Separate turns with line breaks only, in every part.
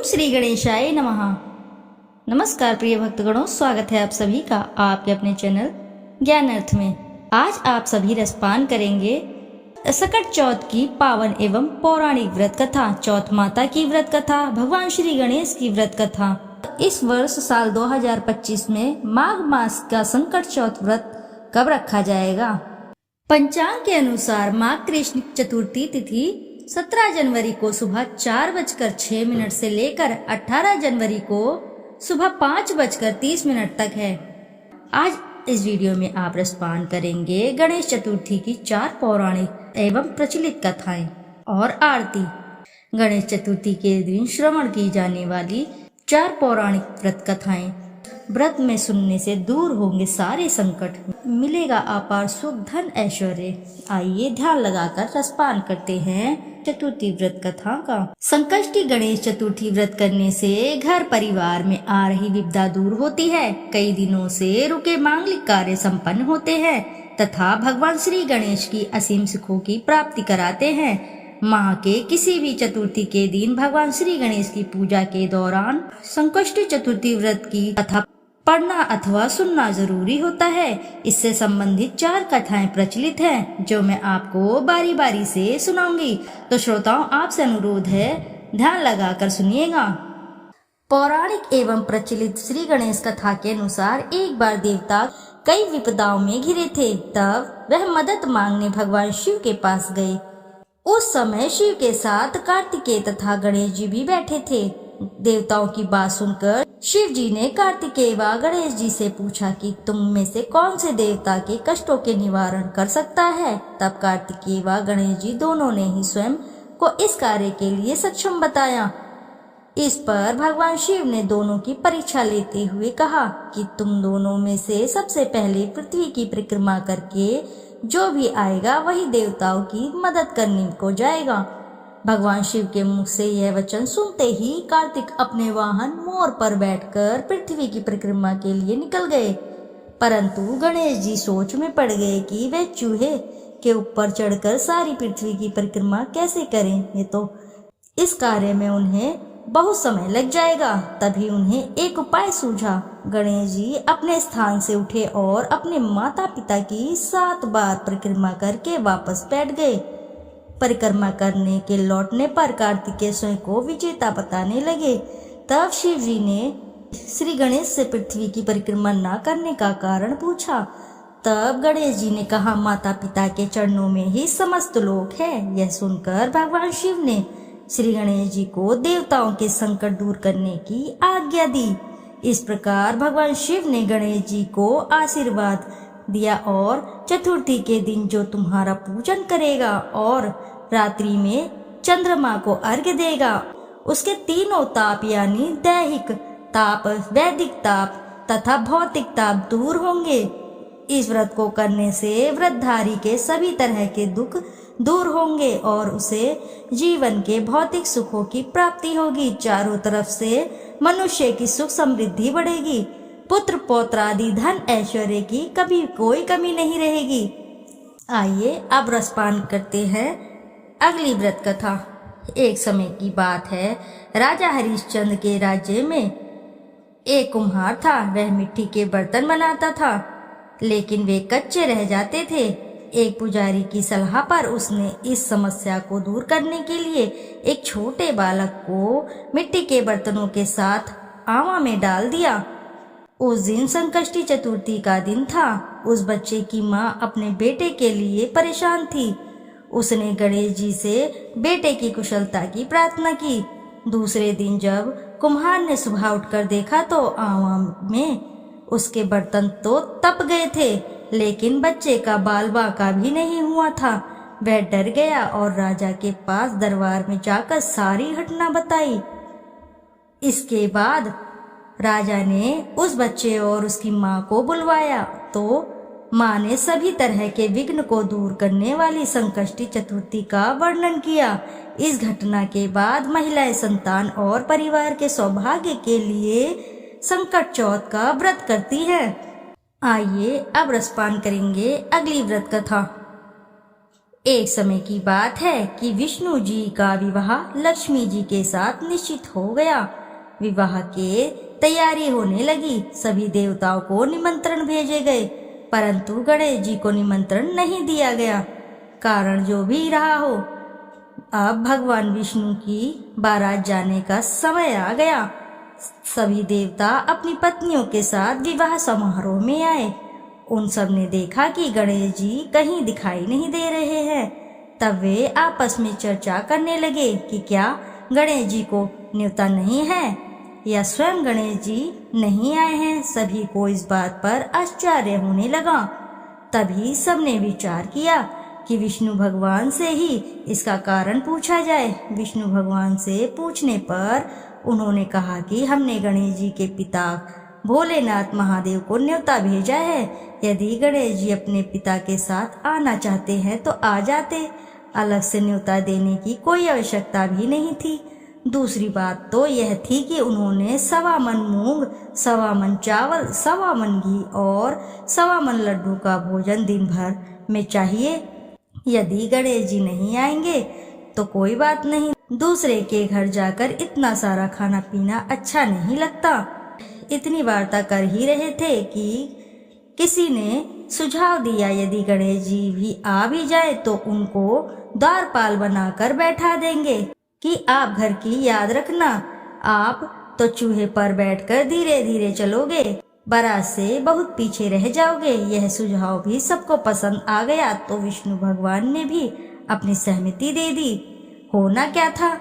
श्री गणेशाय नमः। नमस्कार प्रिय भक्तगणों, स्वागत है आप सभी का आपके अपने चैनल ज्ञान अर्थ में। आज आप सभी रसपान करेंगे सकट चौथ की पावन एवं पौराणिक व्रत कथा, चौथ माता की व्रत कथा, भगवान श्री गणेश की व्रत कथा। इस वर्ष साल 2025 में माघ मास का संकट चौथ व्रत कब रखा जाएगा? पंचांग के अनुसार माघ कृष्ण चतुर्थी तिथि 17 जनवरी को सुबह 4:06 से लेकर 18 जनवरी को सुबह 5:30 तक है। आज इस वीडियो में आप रसपान करेंगे गणेश चतुर्थी की 4 पौराणिक एवं प्रचलित कथाएं और आरती। गणेश चतुर्थी के दिन श्रवण की जाने वाली 4 पौराणिक व्रत कथाएं। व्रत में सुनने से दूर होंगे सारे संकट, मिलेगा अपार सुख धन ऐश्वर्य। आइए ध्यान लगाकर रसपान करते हैं चतुर्थी व्रत कथा का। संकष्टी गणेश चतुर्थी व्रत करने से घर परिवार में आ रही विपदा दूर होती है। कई दिनों से रुके मांगलिक कार्य संपन्न होते हैं तथा भगवान श्री गणेश की असीम सुखों की प्राप्ति कराते हैं। माह के किसी भी चतुर्थी के दिन भगवान श्री गणेश की पूजा के दौरान संकष्टी चतुर्थी व्रत की कथा पढ़ना अथवा सुनना जरूरी होता है। इससे संबंधित 4 कथाएं प्रचलित हैं जो मैं आपको बारी बारी से सुनाऊंगी। तो श्रोताओं, आपसे अनुरोध है ध्यान लगाकर सुनिएगा। पौराणिक एवं प्रचलित श्री गणेश कथा के अनुसार एक बार देवता कई विपदाओं में घिरे थे। तब वह मदद मांगने भगवान शिव के पास गए। उस समय शिव के साथ कार्तिकेय तथा गणेश जी भी बैठे थे। देवताओं की बात सुनकर शिव जी ने कार्तिकेय व गणेश जी से पूछा कि तुम में से कौन से देवता के कष्टों के निवारण कर सकता है। तब कार्तिकेय व गणेश जी दोनों ने ही स्वयं को इस कार्य के लिए सक्षम बताया। इस पर भगवान शिव ने दोनों की परीक्षा लेते हुए कहा कि तुम दोनों में से सबसे पहले पृथ्वी की परिक्रमा करके जो भी आएगा वही देवताओं की मदद करने को जाएगा। भगवान शिव के मुख से यह वचन सुनते ही कार्तिक अपने वाहन मोर पर बैठकर पृथ्वी की परिक्रमा के लिए निकल गए। परंतु गणेश जी सोच में पड़ गए कि वे चूहे के ऊपर चढ़कर सारी पृथ्वी की परिक्रमा कैसे करें। ये तो इस कार्य में उन्हें बहुत समय लग जाएगा। तभी उन्हें एक उपाय सूझा। गणेश जी अपने स्थान से उठे और अपने माता पिता की 7 बार परिक्रमा करके वापस बैठ गए। परिक्रमा करने के लौटने पर कार्तिकेय स्वयं को विजेता बताने लगे। तब शिव जी ने श्री गणेश से पृथ्वी की परिक्रमा न करने का कारण पूछा। तब गणेश जी ने कहा, माता पिता के चरणों में ही समस्त लोक है। यह सुनकर भगवान शिव ने श्री गणेश जी को देवताओं के संकट दूर करने की आज्ञा दी। इस प्रकार भगवान शिव ने गणेश जी को आशीर्वाद दिया और चतुर्थी के दिन जो तुम्हारा पूजन करेगा और रात्रि में चंद्रमा को अर्घ्य देगा, उसके तीनों ताप यानी दैहिक ताप, वैदिक ताप तथा भौतिक ताप दूर होंगे। इस व्रत को करने से व्रतधारी के सभी तरह के दुख दूर होंगे और उसे जीवन के भौतिक सुखों की प्राप्ति होगी। चारों तरफ से मनुष्य की सुख समृद्धि बढ़ेगी। पुत्र पौत्र आदि धन ऐश्वर्य की कभी कोई कमी नहीं रहेगी। आइए अब रसपान करते हैं अगली व्रत कथा। एक समय की बात है, राजा हरिश्चंद्र के राज्य में एक कुम्हार था। वह मिट्टी के बर्तन बनाता था, लेकिन वे कच्चे रह जाते थे। एक पुजारी की सलाह पर उसने इस समस्या को दूर करने के लिए एक छोटे बालक को मिट्टी के बर्तनों के साथ आवा में डाल दिया। उस दिन संकष्टी चतुर्थी का दिन था। उस बच्चे की माँ अपने बेटे के लिए परेशान थी। उसने गणेश जी से बेटे की कुशलता की प्रार्थना की। दूसरे दिन जब कुम्हार ने सुबह उठकर देखा तो आवा में उसके बर्तन तो तप गए थे, लेकिन बच्चे का बाल बांका भी नहीं हुआ था। वह डर गया और राजा के पास दरबार में जाकर सारी घटना बताई। इसके बाद राजा ने उस बच्चे और उसकी माँ को बुलवाया तो माँ ने सभी तरह के विघ्न को दूर करने वाली संकष्टी चतुर्थी का वर्णन किया। इस घटना के बाद महिलाएं संतान और परिवार के सौभाग्य के लिए संकट चौथ का व्रत करती हैं। आइए अब रसपान करेंगे अगली व्रत कथा। एक समय की बात है कि विष्णु जी का विवाह लक्ष्मी जी के साथ निश्चित हो गया। विवाह के तैयारी होने लगी। सभी देवताओं को निमंत्रण भेजे गए, परंतु गणेश जी को निमंत्रण नहीं दिया गया। कारण जो भी रहा हो, अब भगवान विष्णु की बारात जाने का समय आ गया। सभी देवता अपनी पत्नियों के साथ विवाह समारोह में आए। उन सब ने देखा कि गणेश जी कहीं दिखाई नहीं दे रहे हैं। तब वे आपस में चर्चा करने लगे कि क्या गणेश जी को न्योता नहीं है या स्वयं गणेश जी नहीं आए हैं। सभी को इस बात पर आश्चर्य होने लगा। तभी सबने विचार किया कि विष्णु भगवान से ही इसका कारण पूछा जाए। विष्णु भगवान से पूछने पर उन्होंने कहा कि हमने गणेश जी के पिता भोलेनाथ महादेव को न्योता भेजा है। यदि गणेश जी अपने पिता के साथ आना चाहते हैं तो आ जाते, अलग से न्योता देने की कोई आवश्यकता भी नहीं थी। दूसरी बात तो यह थी कि उन्होंने 1.25 मन मूंग, 1.25 मन चावल, 1.25 मन घी और 1.25 मन लड्डू का भोजन दिन भर में चाहिए। यदि गणेश जी नहीं आएंगे तो कोई बात नहीं, दूसरे के घर जाकर इतना सारा खाना पीना अच्छा नहीं लगता। इतनी वार्ता कर ही रहे थे कि किसी ने सुझाव दिया, यदि गणेश जी भी आ भी जाए तो उनको द्वारपाल बनाकर बैठा देंगे कि आप घर की याद रखना, आप तो चूहे पर बैठकर धीरे धीरे चलोगे, बारात से बहुत पीछे रह जाओगे। यह सुझाव भी सबको पसंद आ गया तो विष्णु भगवान ने भी अपनी सहमति दे दी। होना क्या था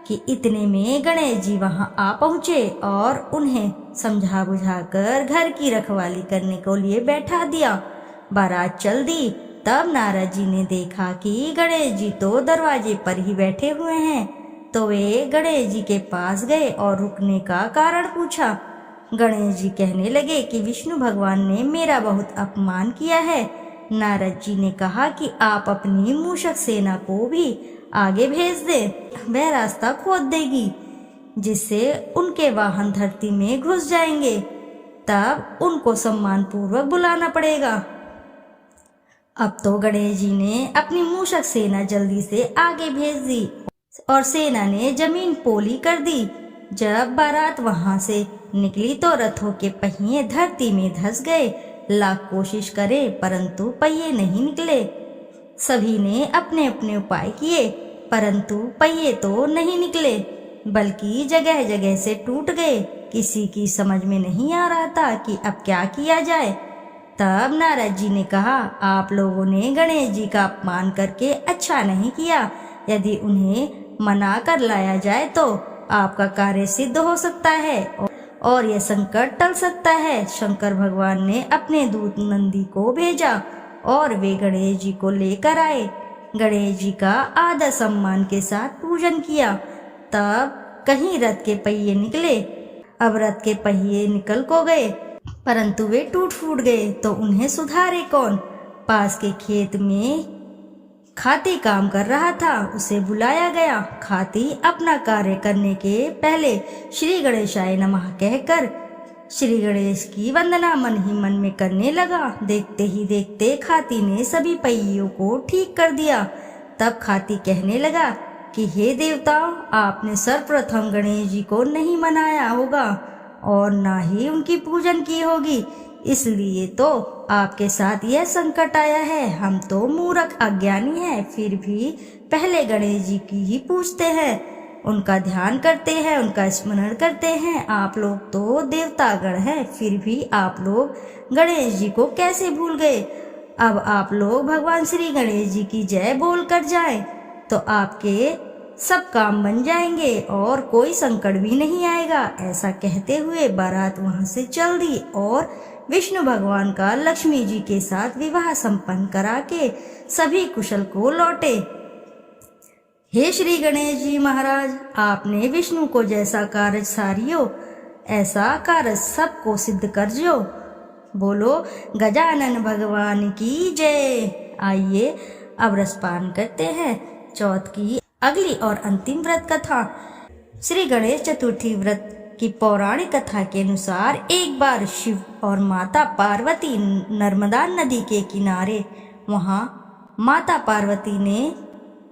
कि इतने में गणेश जी वहां आ पहुंचे और उन्हें समझा बुझाकर घर की रखवाली करने को लिए बैठा दिया। बारात चल दी। तब नारद जी ने देखा कि गणेश जी तो दरवाजे पर ही बैठे हुए हैं, तो वे गणेश जी के पास गए और रुकने का कारण पूछा। गणेश जी कहने लगे कि विष्णु भगवान ने मेरा बहुत अपमान किया है। नारद जी ने कहा कि आप अपनी मूषक सेना को भी आगे भेज दे, वह रास्ता खोद देगी जिससे उनके वाहन धरती में घुस जाएंगे, तब उनको सम्मान पूर्वक बुलाना पड़ेगा। अब तो गणेश जी ने अपनी मूषक सेना जल्दी से आगे भेज दी और सेना ने जमीन पोली कर दी। जब बारात वहां से निकली तो रथों के पहिए धरती में धंस गए। लाख कोशिश करे परंतु पहिए नहीं निकले। सभी ने अपने अपने उपाय किए परंतु पहिए तो नहीं निकले, बल्कि जगह जगह से टूट गए। किसी की समझ में नहीं आ रहा था कि अब क्या किया जाए। तब नारद जी ने कहा, आप लोगों ने गणेश जी का अपमान करके अच्छा नहीं किया। यदि उन्हें मना कर लाया जाए तो आपका कार्य सिद्ध हो सकता है और यह संकट टल सकता है। शंकर भगवान ने अपने दूत नंदी को भेजा और वे गणेश जी को लेकर आए। गणेश जी का आदर सम्मान के साथ पूजन किया। तब कहीं रथ के पहिए निकले। अब रथ के पहिए निकल को गए परंतु वे टूट फूट गए, तो उन्हें सुधारे कौन। पास के खेत में खाती काम कर रहा था, उसे बुलाया गया। खाती अपना कार्य करने के पहले श्री गणेशाय नमः कहकर श्री गणेश की वंदना मन ही मन में करने लगा। देखते ही देखते खाती ने सभी पहियों को ठीक कर दिया। तब खाती कहने लगा कि हे देवताओं, आपने सर्वप्रथम गणेश जी को नहीं मनाया होगा और ना ही उनकी पूजन की होगी, इसलिए तो आपके साथ यह संकट आया है। हम तो मूर्ख अज्ञानी हैं, फिर भी पहले गणेश जी की ही पूजते हैं, उनका ध्यान करते हैं, उनका स्मरण करते हैं। आप लोग तो देवतागण हैं, फिर भी आप लोग गणेश जी को कैसे भूल गए। अब आप लोग भगवान श्री गणेश जी की जय बोल कर जाएं तो आपके सब काम बन जाएंगे और कोई संकट भी नहीं आएगा। ऐसा कहते हुए बारात वहां से चल दी और विष्णु भगवान का लक्ष्मी जी के साथ विवाह संपन्न करा के सभी कुशल को लौटे। हे श्री गणेश जी महाराज, आपने विष्णु को जैसा कार्य सारियो ऐसा कार्य सबको सिद्ध कर जो। बोलो गजानन भगवान की जय। आइए अब रसपान करते हैं चौथ की अगली और अंतिम व्रत कथा। श्री गणेश चतुर्थी व्रत की पौराणिक कथा के अनुसार एक बार शिव और माता पार्वती नर्मदा नदी के किनारे वहां माता पार्वती ने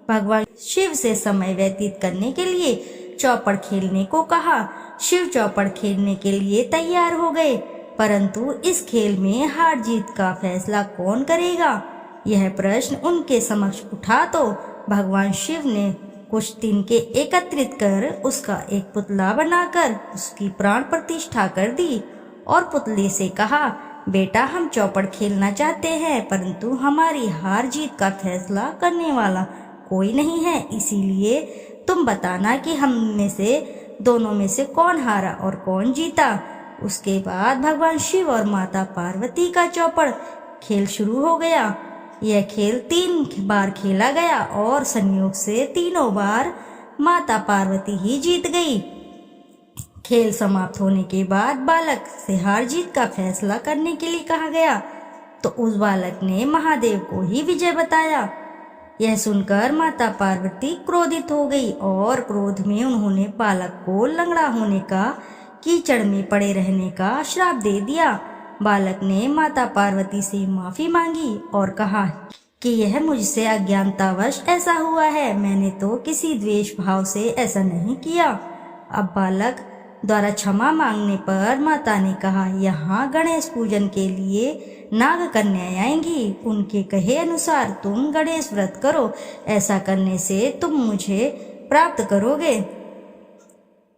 भगवान शिव से समय व्यतीत करने के लिए चौपड़ खेलने को कहा। शिव चौपड़ खेलने के लिए तैयार हो गए, परंतु इस खेल में हार जीत का फैसला कौन करेगा, यह प्रश्न उनके समक्ष उठा तो भगवान शिव ने कुछ तिनके एकत्रित कर उसका एक पुतला बनाकर उसकी प्राण प्रतिष्ठा कर दी और पुतले से कहा, बेटा हम चौपड़ खेलना चाहते हैं, परंतु हमारी हार जीत का फैसला करने वाला कोई नहीं है, इसीलिए तुम बताना कि हम में से दोनों में से कौन हारा और कौन जीता। उसके बाद भगवान शिव और माता पार्वती का चौपड़ खेल शुरू हो गया। यह खेल 3 बार खेला गया और संयोग से तीनों बार माता पार्वती ही जीत गई। खेल समाप्त होने के बाद बालक से हार जीत का फैसला करने के लिए कहा गया, तो उस बालक ने महादेव को ही विजय बताया। यह सुनकर माता पार्वती क्रोधित हो गई और क्रोध में उन्होंने बालक को लंगड़ा होने का, कीचड़ में पड़े रहने का श्राप दे दिया। बालक ने माता पार्वती से माफी मांगी और कहा कि यह मुझसे अज्ञानतावश ऐसा हुआ है, मैंने तो किसी द्वेष भाव से ऐसा नहीं किया। अब बालक द्वारा क्षमा मांगने पर माता ने कहा, यहाँ गणेश पूजन के लिए नाग कन्याएं आएंगी, उनके कहे अनुसार तुम गणेश व्रत करो, ऐसा करने से तुम मुझे प्राप्त करोगे।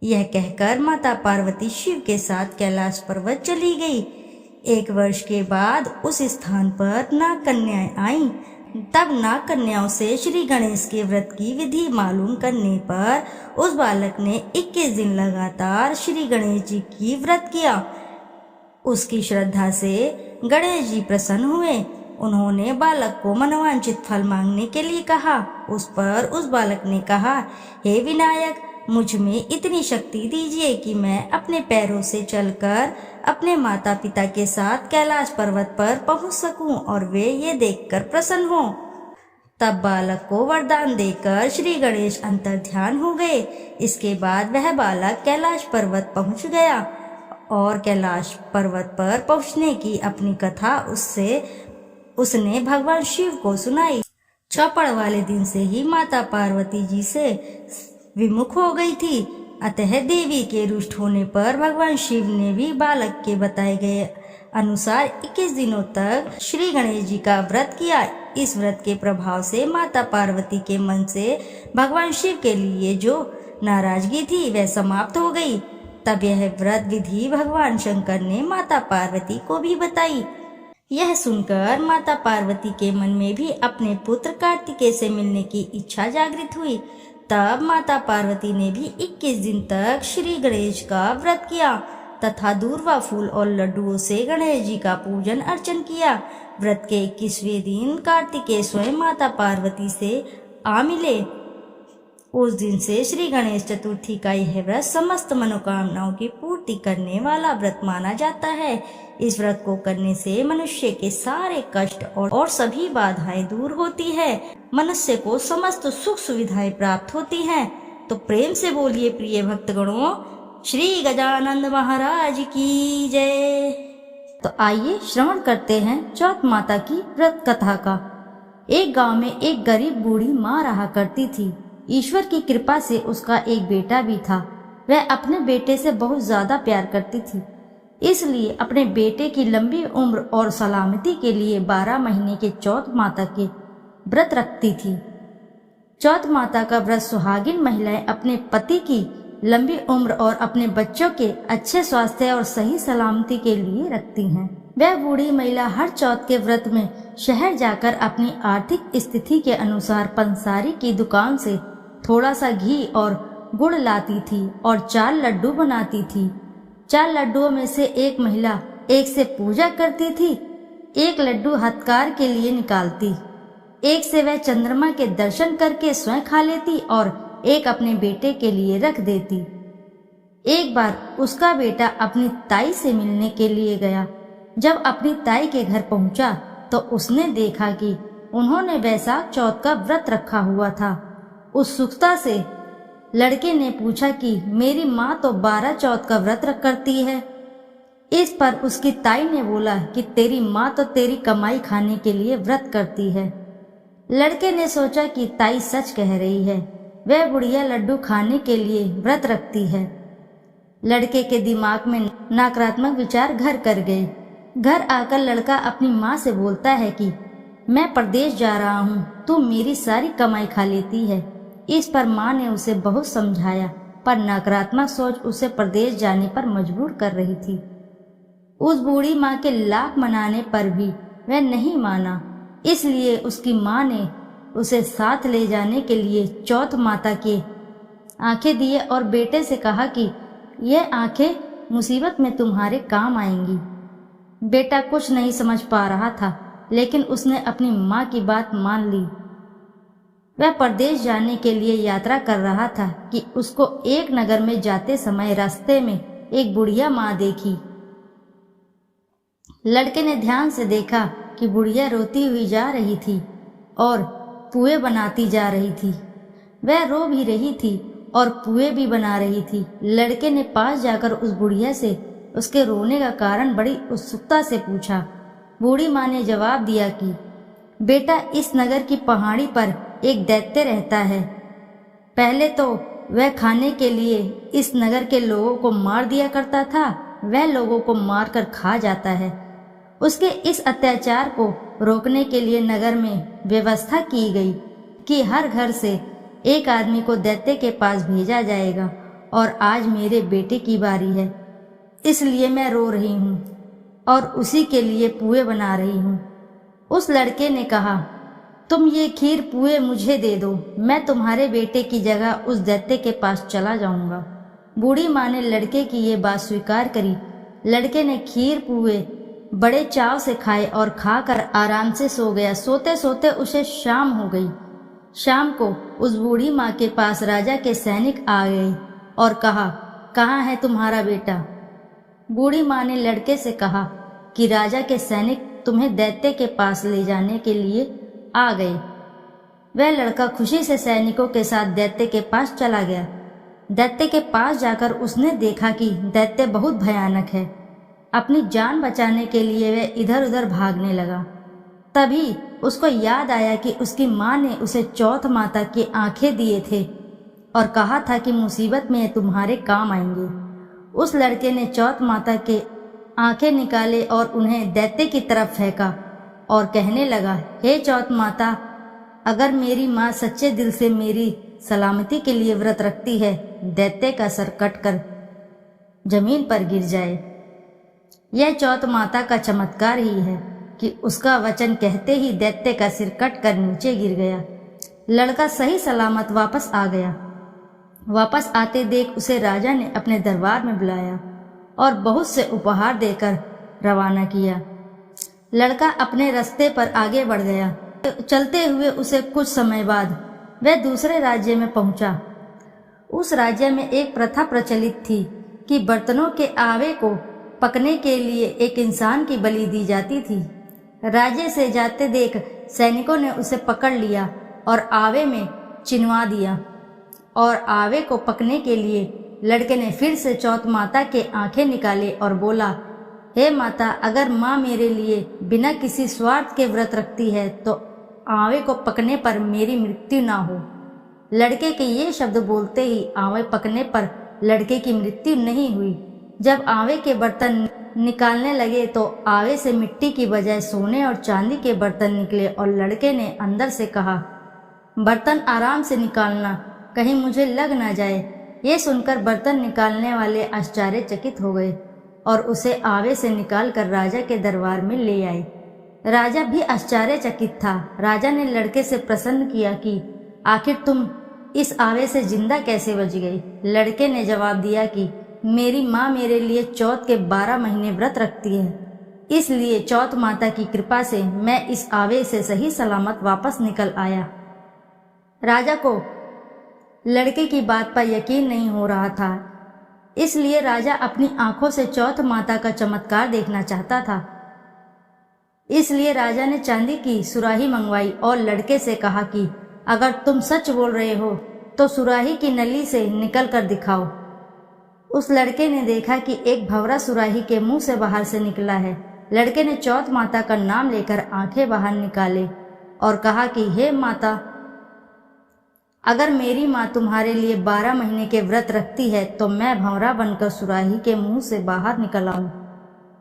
यह कहकर माता पार्वती शिव के साथ कैलाश पर्वत चली गई। 1 वर्ष के बाद उस स्थान पर नाग कन्याएं आईं। तब नाग कन्याओं से श्री गणेश के व्रत की विधि मालूम करने पर उस बालक ने 21 दिन लगातार श्री गणेश जी की व्रत किया। उसकी श्रद्धा से गणेश जी प्रसन्न हुए। उन्होंने बालक को मनोवांछित फल मांगने के लिए कहा। उस पर उस बालक ने कहा, हे विनायक, मुझ में इतनी शक्ति दीजिए कि मैं अपने पैरों से चलकर अपने माता पिता के साथ कैलाश पर्वत पर पहुंच सकूं और वे ये देखकर प्रसन्न हों। तब बालक को वरदान देकर श्री गणेश अंतर्ध्यान हो गए। इसके बाद वह बालक कैलाश पर्वत पहुंच गया और कैलाश पर्वत पर पहुंचने की अपनी कथा उसने भगवान शिव को सुनाई। चौपड़ वाले दिन से ही माता पार्वती जी से विमुख हो गई थी, अतः देवी के रुष्ट होने पर भगवान शिव ने भी बालक के बताए गए अनुसार 21 दिनों तक श्री गणेश जी का व्रत किया। इस व्रत के प्रभाव से माता पार्वती के मन से भगवान शिव के लिए जो नाराजगी थी वह समाप्त हो गई। तब यह व्रत विधि भगवान शंकर ने माता पार्वती को भी बताई। यह सुनकर माता पार्वती के मन में भी अपने पुत्र कार्तिकेय से मिलने की इच्छा जागृत हुई। तब माता पार्वती ने भी 21 दिन तक श्री गणेश का व्रत किया तथा दूर्वा फूल और लड्डुओं से गणेश जी का पूजन अर्चन किया। व्रत के 21वें दिन कार्तिकेय स्वयं माता पार्वती से आ मिले। उस दिन से श्री गणेश चतुर्थी का यह व्रत समस्त मनोकामनाओं की पूर्ति करने वाला व्रत माना जाता है। इस व्रत को करने से मनुष्य के सारे कष्ट और सभी बाधाएं दूर होती है, मनुष्य को समस्त सुख सुविधाएं प्राप्त होती हैं। तो प्रेम से बोलिए प्रिय भक्तगणों, श्री गजानंद महाराज की जय। तो आइए श्रवण करते हैं चौथ माता की व्रत कथा का। एक गांव में एक गरीब बूढ़ी माँ रहा करती थी। ईश्वर की कृपा से उसका एक बेटा भी था। वह अपने बेटे से बहुत ज्यादा प्यार करती थी, इसलिए अपने बेटे की लंबी उम्र और सलामती के लिए 12 महीने के चौथ माता के व्रत रखती थी। चौथ माता का व्रत सुहागिन महिलाएं अपने पति की लंबी उम्र और अपने बच्चों के अच्छे स्वास्थ्य और सही सलामती के लिए रखती हैं। वह बूढ़ी महिला हर चौथ के व्रत में शहर जाकर अपनी आर्थिक स्थिति के अनुसार पंसारी की दुकान से थोड़ा सा घी और गुड़ लाती थी और 4 लड्डू बनाती थी। 4 लड्डुओं में से एक महिला एक से पूजा करती थी, एक लड्डू हथकार के लिए निकालती, एक से वह चंद्रमा के दर्शन करके स्वयं खा लेती और एक अपने बेटे के लिए रख देती। एक बार उसका बेटा अपनी ताई से मिलने के लिए गया। जब अपनी ताई के घर पहुंचा तो उसने देखा कि उन्होंने वैशाख चौथ का व्रत रखा हुआ था। उत्सुकता से लड़के ने पूछा कि मेरी माँ तो 12 चौथ का व्रत करती है। इस पर उसकी ताई ने बोला कि तेरी माँ तो तेरी कमाई खाने के लिए व्रत करती है। लड़के ने सोचा कि ताई सच कह रही है, वह बुढ़िया लड्डू खाने के लिए व्रत रखती है। लड़के के दिमाग में नकारात्मक विचार घर कर गए। घर आकर लड़का अपनी माँ से बोलता है कि मैं परदेश जा रहा हूँ, तू मेरी सारी कमाई खा लेती है। इस पर माँ ने उसे बहुत समझाया, पर नकारात्मक सोच उसे परदेश जाने पर मजबूर कर रही थी। उस बूढ़ी माँ के लाख मनाने पर भी वह नहीं माना, इसलिए उसकी माँ ने उसे साथ ले जाने के लिए चौथ माता के आंखें दिए और बेटे से कहा कि यह आंखें मुसीबत में तुम्हारे काम आएंगी। बेटा कुछ नहीं समझ पा रहा था, लेकिन उसने अपनी माँ की बात मान ली। वह परदेश जाने के लिए यात्रा कर रहा था कि उसको एक नगर में जाते समय रास्ते में एक बुढ़िया माँ देखी। लड़के ने ध्यान से देखा कि बुढ़िया रोती हुई जा रही थी और पुए बनाती जा रही थी। वह रो भी रही थी और पुए भी बना रही थी। लड़के ने पास जाकर उस बुढ़िया से उसके रोने का कारण बड़ी उत्सुकता से पूछा। बूढ़ी माँ ने जवाब दिया कि बेटा, इस नगर की पहाड़ी पर एक दैत्य रहता है। पहले तो वह खाने के लिए इस नगर के लोगों को मार दिया करता था, वह लोगों को मारकर खा जाता है। उसके इस अत्याचार को रोकने के लिए नगर में व्यवस्था की गई कि हर घर से एक आदमी को दैत्य के पास भेजा जाएगा, और आज मेरे बेटे की बारी है, इसलिए मैं रो रही हूँ और उसी के लिए पुए बना रही हूँ। उस लड़के ने कहा, तुम ये खीर पुए मुझे दे दो, मैं तुम्हारे बेटे की जगह उस दैत्य के पास चला जाऊंगा। बूढ़ी माँ ने लड़के की ये बात स्वीकार करी। लड़के ने खीर पुए बड़े चाव से खाए और खाकर आराम से सो गया। सोते सोते उसे शाम हो गई। शाम को उस बूढ़ी माँ के पास राजा के सैनिक आ गए और कहा, कहाँ है तुम्हारा बेटा? बूढ़ी माँ ने लड़के से कहा कि राजा के सैनिक तुम्हें दैत्य के पास ले जाने के लिए आ गए। वह लड़का खुशी से सैनिकों के साथ दैत्य के पास चला गया। दैत्य के पास जाकर उसने देखा कि दैत्य बहुत भयानक है। अपनी जान बचाने के लिए वह इधर उधर भागने लगा। तभी उसको याद आया कि उसकी माँ ने उसे चौथ माता की आंखें दिए थे और कहा था कि मुसीबत में तुम्हारे काम आएंगे। उस लड़के ने चौथ माता के आंखें निकाले और उन्हें दैत्य की तरफ फेंका और कहने लगा, हे चौथ माता, अगर मेरी माँ सच्चे दिल से मेरी सलामती के लिए व्रत रखती है, दैत्य का सर कटकर जमीन पर गिर जाए। यह चौथ माता का चमत्कार ही है कि उसका वचन कहते ही दैत्य का सिर कटकर नीचे गिर गया। लड़का सही सलामत वापस आ गया। वापस आते देख उसे राजा ने अपने दरबार में बुलाया और बहुत से उपहार देकर रवाना किया। लड़का अपने रास्ते पर आगे बढ़ गया। चलते हुए उसे कुछ समय बाद वह दूसरे राज्य में पहुंचा। उस राज्य में एक प्रथा प्रचलित थी कि बर्तनों के आवे को पकने के लिए एक इंसान की बलि दी जाती थी। राज्य से जाते देख सैनिकों ने उसे पकड़ लिया और आवे में चिनवा दिया, और आवे को पकने के लिए लड़के ने फिर से चौथ माता के आंखें निकाले और बोला, हे माता, अगर माँ मेरे लिए बिना किसी स्वार्थ के व्रत रखती है तो आवे को पकने पर मेरी मृत्यु ना हो। लड़के के ये शब्द बोलते ही आवे पकने पर लड़के की मृत्यु नहीं हुई। जब आवे के बर्तन निकालने लगे तो आवे से मिट्टी की बजाय सोने और चांदी के बर्तन निकले, और लड़के ने अंदर से कहा, बर्तन आराम से निकालना, कहीं मुझे लग ना जाए। ये सुनकर बर्तन निकालने वाले आश्चर्यचकित हो गए और उसे आवे से निकालकर राजा के दरबार में ले आए। राजा भी आश्चर्यचकित था। राजा ने लड़के से प्रश्न किया कि आखिर तुम इस आवे से जिंदा कैसे बच गई? लड़के ने जवाब दिया कि मेरी माँ मेरे लिए चौथ के 12 महीने व्रत रखती है, इसलिए चौथ माता की कृपा से मैं इस आवे से सही सलामत वापस निकल आया। राजा को लड़के की बात पर यकीन नहीं हो रहा था, इसलिए राजा अपनी आंखों से चौथ माता का चमत्कार देखना चाहता था। इसलिए राजा ने चांदी की सुराही मंगवाई और लड़के से कहा कि अगर तुम सच बोल रहे हो तो सुराही की नली से निकल कर दिखाओ। उस लड़के ने देखा कि एक भंवरा सुराही के मुंह से बाहर से निकला है। लड़के ने चौथ माता का नाम लेकर आंखें बाहर निकाले और कहा कि हे माता, अगर मेरी माँ तुम्हारे लिए 12 महीने के व्रत रखती है तो मैं भंवरा बनकर सुराही के मुंह से बाहर निकल आऊं।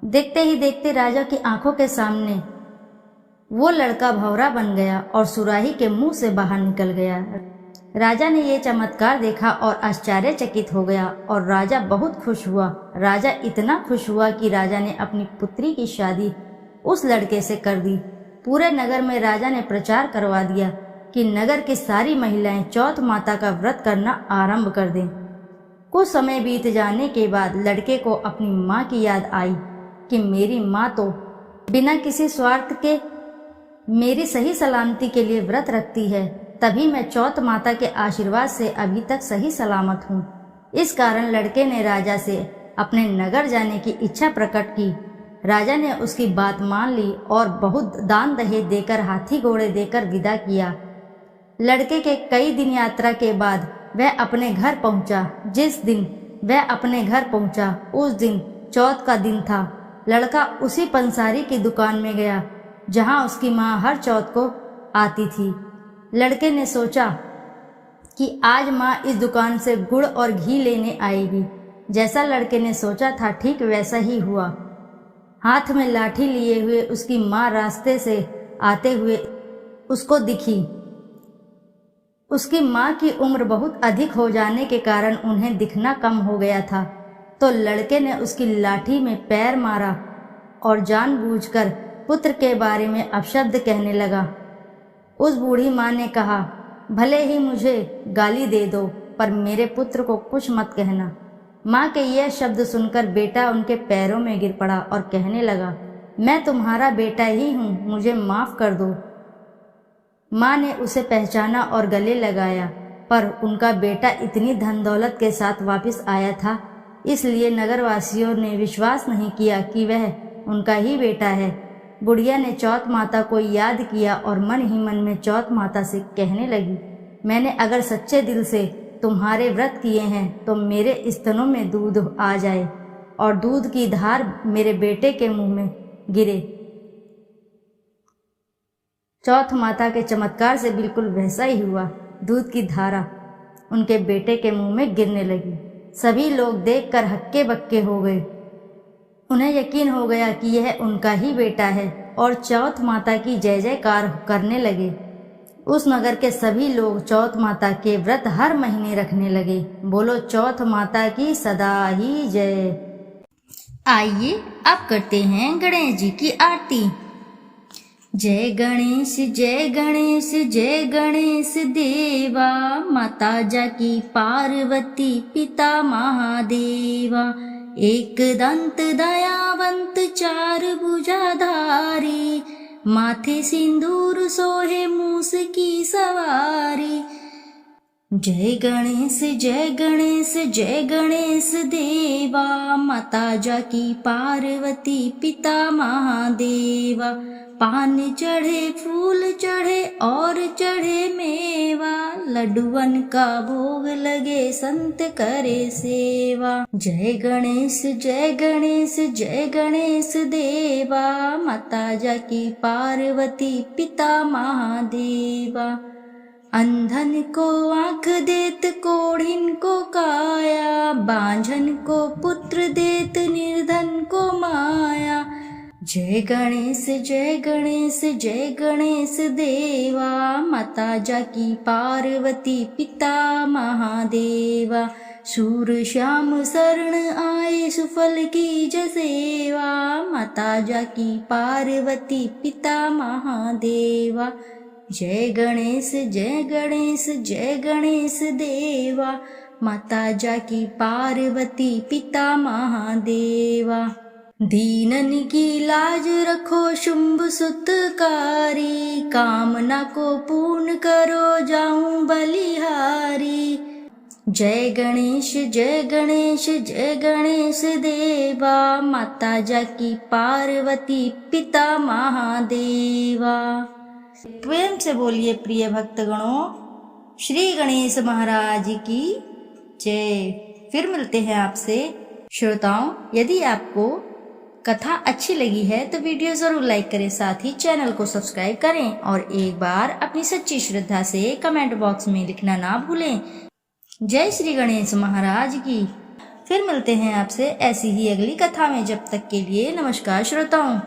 देखते ही देखते राजा की आंखों के सामने वो लड़का भंवरा बन गया और सुराही के मुंह से बाहर निकल गया। राजा ने ये चमत्कार देखा और आश्चर्यचकित हो गया और राजा बहुत खुश हुआ। राजा इतना खुश हुआ कि राजा ने अपनी पुत्री की शादी उस लड़के से कर दी। पूरे नगर में राजा ने प्रचार करवा दिया कि नगर की सारी महिलाएं चौथ माता का व्रत करना आरंभ कर दें। कुछ समय बीत जाने के बाद लड़के को अपनी माँ की याद आई कि मेरी माँ तो बिना किसी स्वार्थ के मेरी सही सलामती के लिए व्रत रखती है, तभी मैं चौथ माता के आशीर्वाद से अभी तक सही सलामत हूँ। इस कारण लड़के ने राजा से अपने नगर जाने की इच्छा प्रकट की। राजा ने उसकी बात मान ली और बहुत दान दहेज देकर, हाथी घोड़े देकर विदा किया। लड़के के कई दिन यात्रा के बाद वह अपने घर पहुंचा। जिस दिन वह अपने घर पहुंचा उस दिन चौथ का दिन था। लड़का उसी पंसारी की दुकान में गया जहां उसकी माँ हर चौथ को आती थी। लड़के ने सोचा कि आज माँ इस दुकान से गुड़ और घी लेने आएगी। जैसा लड़के ने सोचा था ठीक वैसा ही हुआ। हाथ में लाठी लिए हुए उसकी माँ रास्ते से आते हुए उसको दिखी। उसकी माँ की उम्र बहुत अधिक हो जाने के कारण उन्हें दिखना कम हो गया था। तो लड़के ने उसकी लाठी में पैर मारा और जानबूझकर पुत्र के बारे में अपशब्द कहने लगा। उस बूढ़ी माँ ने कहा, भले ही मुझे गाली दे दो पर मेरे पुत्र को कुछ मत कहना। माँ के यह शब्द सुनकर बेटा उनके पैरों में गिर पड़ा और कहने लगा, मैं तुम्हारा बेटा ही हूँ, मुझे माफ कर दो। माँ ने उसे पहचाना और गले लगाया, पर उनका बेटा इतनी धन दौलत के साथ वापस आया था, इसलिए नगरवासियों ने विश्वास नहीं किया कि वह उनका ही बेटा है। बुढ़िया ने चौथ माता को याद किया और मन ही मन में चौथ माता से कहने लगी, मैंने अगर सच्चे दिल से तुम्हारे व्रत किए हैं तो मेरे स्तनों में दूध आ जाए और दूध की धार मेरे बेटे के मुंह में गिरे। चौथ माता के चमत्कार से बिल्कुल वैसा ही हुआ। दूध की धारा उनके बेटे के मुंह में गिरने लगी। सभी लोग देखकर हक्के बक्के हो गए। उन्हें यकीन हो गया कि यह उनका ही बेटा है और चौथ माता की जय जयकार करने लगे। उस नगर के सभी लोग चौथ माता के व्रत हर महीने रखने लगे। बोलो चौथ माता की सदा ही जय। आइए अब करते हैं गणेश जी की आरती। जय गणेश जय गणेश जय गणेश देवा, माता जाकी पार्वती पिता महादेवा। एक दंत दयावंत चार भुजाधारी, माथे सिंदूर सोहे मूस की सवारी। जय गणेश जय गणेश जय गणेश देवा, माता जाकी पार्वती पिता महादेवा। पान चढ़े फूल चढ़े और चढ़े मेवा, लड्डुअन का भोग लगे संत करे सेवा। जय गणेश जय गणेश जय गणेश देवा, माता जाकी पार्वती पिता महादेवा। अंधन को आँख देत कोढ़िन को काया, बांझन को पुत्र देत निर्धन को माया। जय गणेश जय गणेश जय गणेश देवा, माता जाकी पार्वती पिता महादेवा। सूर श्याम शरण आए सुफल की जसेवा, माता जाकी पार्वती पिता महादेवा। जय गणेश जय गणेश जय गणेश देवा, माता जाकी पार्वती पिता महादेवा। दीनन की लाज रखो शुंभ सुतकारी, कामना को पूर्ण करो जाऊं बलिहारी। जय गणेश जय गणेश जय गणेश देवा, माता जाकी पार्वती पिता महादेवा। प्रेम से बोलिए प्रिय भक्तगणों, श्री गणेश महाराज की जय। फिर मिलते हैं आपसे श्रोताओं। यदि आपको कथा अच्छी लगी है तो वीडियो जरूर लाइक करें, साथ ही चैनल को सब्सक्राइब करें और एक बार अपनी सच्ची श्रद्धा से कमेंट बॉक्स में लिखना ना भूलें। जय श्री गणेश महाराज की। फिर मिलते हैं आपसे ऐसी ही अगली कथा में। जब तक के लिए नमस्कार श्रोताओं।